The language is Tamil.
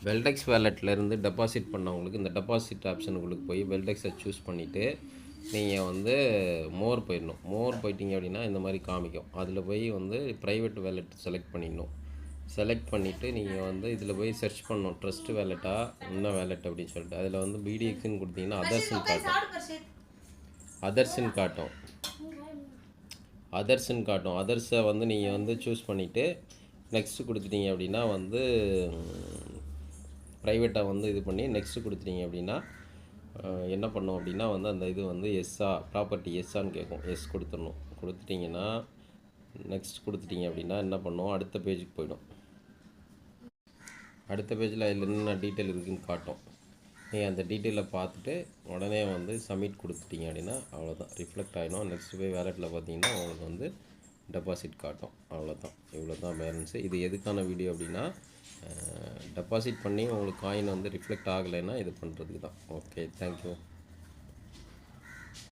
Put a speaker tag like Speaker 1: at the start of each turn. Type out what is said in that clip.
Speaker 1: வெல்டெக்ஸ் வேலெட்லேருந்து டெபாசிட் பண்ணவங்களுக்கு இந்த டெபாசிட் ஆப்ஷனுக்குள்ளே போய் வெல்டெக்ஸை சூஸ் பண்ணிவிட்டு நீங்கள் வந்து மோர் போயிடணும். மோர் போயிட்டீங்க அப்படின்னா இந்த மாதிரி காமிக்கும். அதில் போய் வந்து ப்ரைவேட் வேலெட் செலக்ட் பண்ணிடணும். செலக்ட் பண்ணிவிட்டு நீங்கள் வந்து இதில் போய் சர்ச் பண்ணணும், ட்ரஸ்ட் வேலெட்டா என்ன வேலெட் அப்படின்னு சொல்லிட்டு. அதில் வந்து பிடிஎக்ஸ்ன்னு கொடுத்தீங்கன்னா அதர்ஸ்ன்னு காட்டும். அதர்ஸை வந்து நீங்கள் வந்து சூஸ் பண்ணிவிட்டு நெக்ஸ்ட்டு கொடுத்துட்டீங்க அப்படின்னா வந்து ப்ரைவேட்டாக வந்து இது பண்ணி நெக்ஸ்ட்டு கொடுத்துட்டீங்க அப்படின்னா என்ன பண்ணோம் அப்படின்னா வந்து அந்த இது வந்து ப்ராப்பர்ட்டி எஸ்ஸான்னு கேட்கும். எஸ் கொடுத்துடணும். கொடுத்துட்டிங்கன்னா நெக்ஸ்ட் கொடுத்துட்டீங்க அப்படின்னா என்ன பண்ணுவோம், அடுத்த பேஜுக்கு போய்டும். அடுத்த பேஜில் அதில் என்ன டீட்டெயில் இருக்குதுன்னு காட்டும். நீங்கள் அந்த டீட்டெயிலை பார்த்துட்டு உடனே வந்து சப்மிட் கொடுத்துட்டீங்க அப்படின்னா அவ்வளோதான், ரிஃப்ளெக்ட் ஆகிடும். நெக்ஸ்ட் போய் வேலெட்டில் பார்த்தீங்கன்னா உங்களுக்கு வந்து டெபாசிட் காட்டும். அவ்வளோதான், இவ்வளோ தான் பேலன்ஸு. இது எதுக்கான வீடியோ அப்படின்னா டெபாசிட் பண்ணி உங்களுக்கு காயின் வந்து ரிஃப்ளெக்ட் ஆகலைன்னா இது பண்ணுறதுக்கு தான். Okay, thank you.